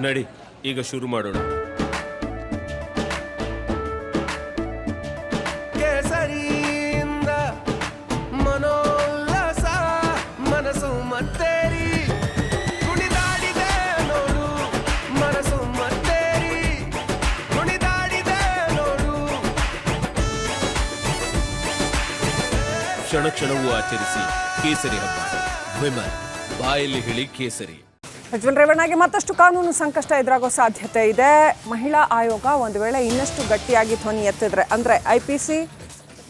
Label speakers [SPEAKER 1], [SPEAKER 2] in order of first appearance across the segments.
[SPEAKER 1] ನಡಿ ಈಗ ಶುರು ಮಾಡೋಣ. ಕೇಸರಿಯಿಂದ ಮನೋಲ್ಲಾಸ ಮನಸ್ಸು ಮತ್ತೇರಿ ಕುಣಿದಾಡಿದೆ ನೋಡು, ಮನಸ್ಸು ಮತ್ತೇರಿ ಕುಣಿದಾಡಿದೆ ನೋಡು. ಕ್ಷಣ ಕ್ಷಣವೂ ಆಚರಿಸಿ ಕೇಸರಿ ಹಬ್ಬ. ವಿಮಲ್ ಬಾಯಲ್ಲಿ ಹೇಳಿ ಕೇಸರಿ.
[SPEAKER 2] ಪ್ರಜ್ವಲ್ ರೇವಣ್ಣಗೆ ಮತ್ತಷ್ಟು ಕಾನೂನು ಸಂಕಷ್ಟ ಎದುರಾಗೋ ಸಾಧ್ಯತೆ ಇದೆ. ಮಹಿಳಾ ಆಯೋಗ ಒಂದು ವೇಳೆ ಇನ್ನಷ್ಟು ಗಟ್ಟಿಯಾಗಿ ಧ್ವನಿ ಎತ್ತಿದ್ರೆ, ಅಂದರೆ IPC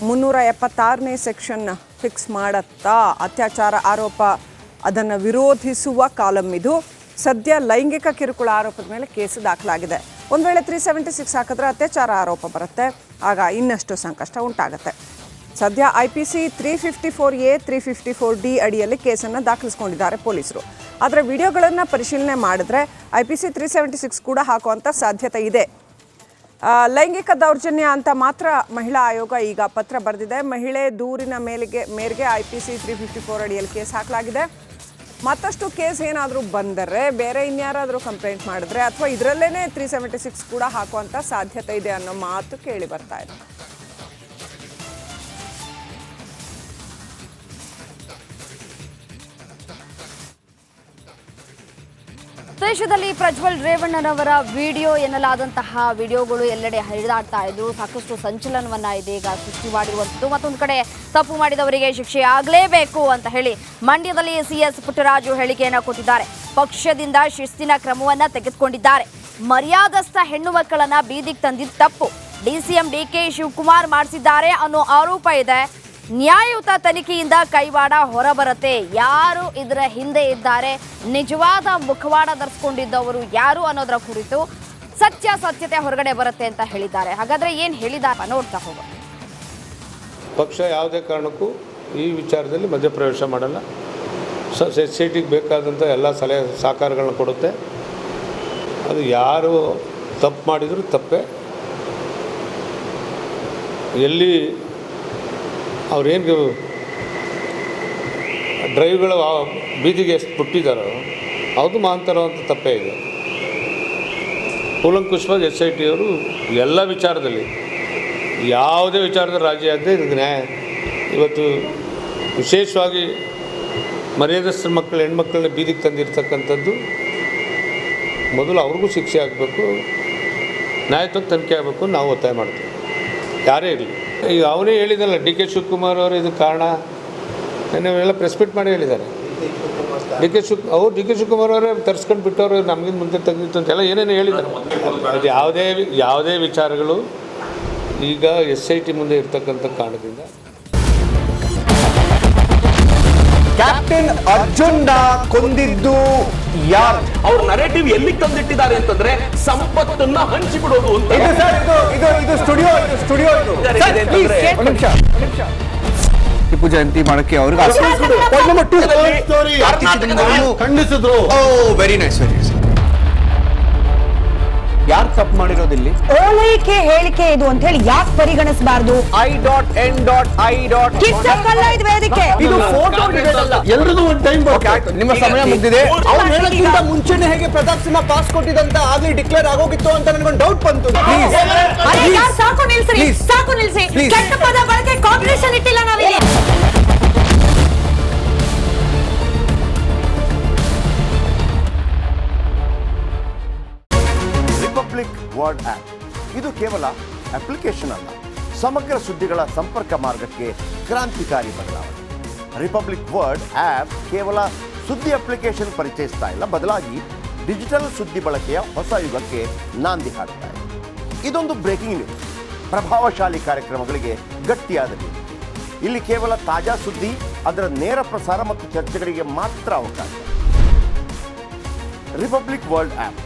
[SPEAKER 2] 376ನೇ ಸೆಕ್ಷನ್ ಫಿಕ್ಸ್ ಮಾಡತ್ತಾ ಅತ್ಯಾಚಾರ ಆರೋಪ, ಅದನ್ನು ವಿರೋಧಿಸುವ ಕಾಲಂ ಇದು. ಸದ್ಯ ಲೈಂಗಿಕ ಕಿರುಕುಳ ಆರೋಪದ ಮೇಲೆ ಕೇಸು ದಾಖಲಾಗಿದೆ. ಒಂದು ವೇಳೆ 376 ಹಾಕಿದ್ರೆ ಅತ್ಯಾಚಾರ ಆರೋಪ ಬರುತ್ತೆ, ಆಗ ಇನ್ನಷ್ಟು ಸಂಕಷ್ಟ ಉಂಟಾಗುತ್ತೆ. ಸದ್ಯ IPC 354A 354D ಅಡಿಯಲ್ಲಿ ಕೇಸನ್ನು ದಾಖಲಿಸಿಕೊಂಡಿದ್ದಾರೆ ಪೊಲೀಸರು. ಆದರೆ ವಿಡಿಯೋಗಳನ್ನು ಪರಿಶೀಲನೆ ಮಾಡಿದ್ರೆ IPC 376 ಕೂಡ ಹಾಕುವಂಥ ಸಾಧ್ಯತೆ ಇದೆ. ಲೈಂಗಿಕ ದೌರ್ಜನ್ಯ ಅಂತ ಮಾತ್ರ ಮಹಿಳಾ ಆಯೋಗ ಈಗ ಪತ್ರ ಬರೆದಿದೆ. ಮಹಿಳೆ ದೂರಿನ ಮೇರೆಗೆ IPC 354 ಅಡಿಯಲ್ಲಿ ಕೇಸ್ ಹಾಕಲಾಗಿದೆ. ಮತ್ತಷ್ಟು ಕೇಸ್ ಏನಾದರೂ ಬಂದರೆ, ಬೇರೆ ಇನ್ಯಾರಾದರೂ ಕಂಪ್ಲೇಂಟ್ ಮಾಡಿದ್ರೆ, ಅಥವಾ ಇದರಲ್ಲೇ 376 ಕೂಡ ಹಾಕುವಂಥ ಸಾಧ್ಯತೆ ಇದೆ ಅನ್ನೋ ಮಾತು ಕೇಳಿ ಬರ್ತಾ ಇದೆ.
[SPEAKER 3] ದೇಶದಲ್ಲಿ ಪ್ರಜ್ವಲ್ ರೇವಣ್ಣನವರ ವಿಡಿಯೋ ಎನ್ನಲಾದಂತಹ ವಿಡಿಯೋಗಳು ಎಲ್ಲೆಡೆ ಹರಿದಾಡ್ತಾ ಇದ್ದು ಸಾಕಷ್ಟು ಸಂಚಲನವನ್ನ ಇದೀಗ ಸೃಷ್ಟಿ ಮಾಡಿರುವಂಥದ್ದು. ಮತ್ತೊಂದು ಕಡೆ ತಪ್ಪು ಮಾಡಿದವರಿಗೆ ಶಿಕ್ಷೆ ಆಗಲೇಬೇಕು ಅಂತ ಹೇಳಿ ಮಂಡ್ಯದಲ್ಲಿ CS ಪುಟ್ಟರಾಜು ಹೇಳಿಕೆಯನ್ನು ಕೊಟ್ಟಿದ್ದಾರೆ. ಪಕ್ಷದಿಂದ ಶಿಸ್ತಿನ ಕ್ರಮವನ್ನ ತೆಗೆದುಕೊಂಡಿದ್ದಾರೆ. ಮರ್ಯಾದಸ್ಥ ಹೆಣ್ಣು ಮಕ್ಕಳನ್ನ ಬೀದಿಗೆ ತಂದಿದ್ದ ತಪ್ಪು DCM DK ಶಿವಕುಮಾರ್ ಮಾಡಿಸಿದ್ದಾರೆ ಅನ್ನೋ ಆರೋಪ ಇದೆ. ನ್ಯಾಯಯುತ ತನಿಖೆಯಿಂದ ಕೈವಾಡ ಹೊರಬರುತ್ತೆ. ಯಾರು ಇದರ ಹಿಂದೆ ಇದ್ದಾರೆ, ನಿಜವಾದ ಮುಖವಾಡ ಧರಿಸಿಕೊಂಡಿದ್ದವರು ಯಾರು ಅನ್ನೋದರ ಕುರಿತು ಸತ್ಯತೆ ಹೊರಗಡೆ ಬರುತ್ತೆ ಅಂತ ಹೇಳಿದ್ದಾರೆ. ಹಾಗಾದ್ರೆ ಏನು ಹೇಳಿದ್ದಾರೆ ನೋಡ್ತಾ ಹೋಗೋಣ.
[SPEAKER 4] ಪಕ್ಷ ಯಾವುದೇ ಕಾರಣಕ್ಕೂ ಈ ವಿಚಾರದಲ್ಲಿ ಮಧ್ಯಪ್ರವೇಶ ಮಾಡಲ್ಲ. ಸೊಸೈಟಿಗೆ ಬೇಕಾದಂಥ ಎಲ್ಲ ಸಲಹೆ ಸಹಕಾರಗಳನ್ನ ಕೊಡುತ್ತೆ. ಅದು ಯಾರು ತಪ್ಪು ಮಾಡಿದರೂ ತಪ್ಪೇ. ಎಲ್ಲಿ ಅವ್ರೇನು ಡ್ರೈವ್ಗಳು ಬೀದಿಗೆ ಎಷ್ಟು ಬಿಟ್ಟಿದ್ದಾರೋ ಅದು ಮಾಂತರೋ ಅಂತ ತಪ್ಪೇ ಇದೆ. ಕೂಲಂಕುಷವಾಗಿ SIT ಅವರು ಎಲ್ಲ ವಿಚಾರದಲ್ಲಿ ಯಾವುದೇ ವಿಚಾರದಲ್ಲಿ ರಾಜಿ ಆಗದೆ ಇದಕ್ಕೆ ನ್ಯಾಯ ಇವತ್ತು ವಿಶೇಷವಾಗಿ ಮರ್ಯಾದಸ್ಥ ಮಕ್ಕಳು ಹೆಣ್ಮಕ್ಳನ್ನ ಬೀದಿಗೆ ತಂದಿರ್ತಕ್ಕಂಥದ್ದು ಮೊದಲು ಅವ್ರಿಗೂ ಶಿಕ್ಷೆ ಆಗಬೇಕು, ನ್ಯಾಯಯುತ ತನಿಖೆ ಆಗಬೇಕು ನಾವು ಒತ್ತಾಯ ಮಾಡ್ತೀವಿ. ಯಾರೇ ಇರಲಿ. ಈಗ ಅವನೇ ಹೇಳಿದಲ್ಲ DK ಶಿವಕುಮಾರ್ ಅವರು ಇದು ಕಾರಣ, ನಾವೆಲ್ಲ ಪ್ರೆಸ್ ಮೀಟ್ ಮಾಡಿ ಹೇಳಿದ್ದಾರೆ. DK ಶಿವಕುಮಾರ್ ಅವರೇ ತರಿಸ್ಕೊಂಡು ಬಿಟ್ಟವರು ನಮಗಿಂತ ಮುಂದೆ ತೆಗೆದಿತ್ತು ಅಂತೆಲ್ಲ ಏನೇನು ಹೇಳಿದ್ದಾರೆ. ಅದು ಯಾವುದೇ ವಿಚಾರಗಳು ಈಗ SIT ಮುಂದೆ ಇರ್ತಕ್ಕಂಥ ಕಾರಣದಿಂದ
[SPEAKER 5] ಕ್ಯಾಪ್ಟನ್ ಅರ್ಜುನ್ನ ಕೊಂದಿದ್ದು ಯಾರು?
[SPEAKER 6] ಅವ್ರ ನರೇಟಿವ್ ಎಲ್ಲಿ ತಂದಿಟ್ಟಿದ್ದಾರೆ ಅಂತಂದ್ರೆ ಸಂಪತ್ತನ್ನ ಹಂಚಿಬಿಡೋದು ಅಂತ.
[SPEAKER 5] ಇದು ಸ್ಟುಡಿಯೋ ಟಿಪ್ಪು ಜಯಂತಿ ಮಾಡಕ್ಕೆ ಅವ್ರಿಗೆ ಖಂಡಿಸಿದ್ರು. Very nice. ಯಾರು ತಪ್ಪು ಮಾಡಿರೋದಿಲ್ಲಿ?
[SPEAKER 7] ಓಲೈಕೆ ಹೇಳಿಕೆ ಇದು ಅಂತ ಹೇಳಿ ಯಾಕೆ ಪರಿಗಣಿಸಬಾರದು?
[SPEAKER 5] I.N.I.
[SPEAKER 7] ಇದು ವೇದಿಕೆ,
[SPEAKER 5] ಇದು ಫೋಟೋ ಎಲ್ಲರದು ಒಂದು ಟೈಮ್. ನಿಮ್ಮ ಸಮಯ ಮುಗಿದಿದೆ. ಅವ್ರು ಹೇಳೋಕ್ಕಿಂತ ಮುಂಚೆನೆ ಹೇಗೆ ಪ್ರತಾಪ್ ಸಿಂಹ ಪಾಸ್ ಕೊಟ್ಟಿದಂತ ಆಗ್ಲಿ ಡಿಕ್ಲೇರ್ ಆಗೋಗಿತ್ತು ಅಂತ ನನಗೊಂದು ಡೌಟ್ ಬಂತು.
[SPEAKER 7] ಸಾಕು ನಿಲ್ಸಿ. ಕೆಟ್ಟ ಪದ ಬಳಕೆ ಕಾಂಪಿಟೇಷನ್ ಇಟ್ಟಿಲ್ಲ ನಾವಿಲ್ಲಿ.
[SPEAKER 8] ರಿಪಬ್ಲಿಕ್ ವರ್ಡ್ ಆಪ್ ಇದು ಕೇವಲ ಅಪ್ಲಿಕೇಶನ್ ಅಲ್ಲ, ಸಮಗ್ರ ಸುದ್ದಿಗಳ ಸಂಪರ್ಕ ಮಾರ್ಗಕ್ಕೆ ಕ್ರಾಂತಿಕಾರಿ ಬದಲಾವಣೆ. ರಿಪಬ್ಲಿಕ್ ವರ್ಡ್ ಆಪ್ ಕೇವಲ ಸುದ್ದಿ ಅಪ್ಲಿಕೇಶನ್ ಪರಿಚಯಿಸ್ತಾ ಇಲ್ಲ, ಬದಲಾಗಿ ಡಿಜಿಟಲ್ ಸುದ್ದಿ ಬಳಕೆಯ ಹೊಸ ಯುಗಕ್ಕೆ ನಾಂದಿ ಹಾಡ್ತಾ ಇದೆ. ಇದೊಂದು ಬ್ರೇಕಿಂಗ್ ನ್ಯೂಸ್, ಪ್ರಭಾವಶಾಲಿ ಕಾರ್ಯಕ್ರಮಗಳಿಗೆ ಗಟ್ಟಿಯಾದ ನ್ಯೂಸ್. ಇಲ್ಲಿ ಕೇವಲ ತಾಜಾ ಸುದ್ದಿ, ಅದರ ನೇರ ಪ್ರಸಾರ ಮತ್ತು ಚರ್ಚೆಗಳಿಗೆ ಮಾತ್ರ ಅವಕಾಶ. ರಿಪಬ್ಲಿಕ್ ವರ್ಲ್ಡ್ ಆಪ್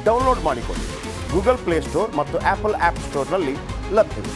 [SPEAKER 8] ಡೌನ್ಲೋಡ್ ಮಾಡಿಕೊಳ್ಳಿ. ಗೂಗಲ್ ಪ್ಲೇಸ್ಟೋರ್ ಮತ್ತು ಆಪಲ್ ಆಪ್ ಸ್ಟೋರ್ನಲ್ಲಿ ಲಭ್ಯವಿದೆ.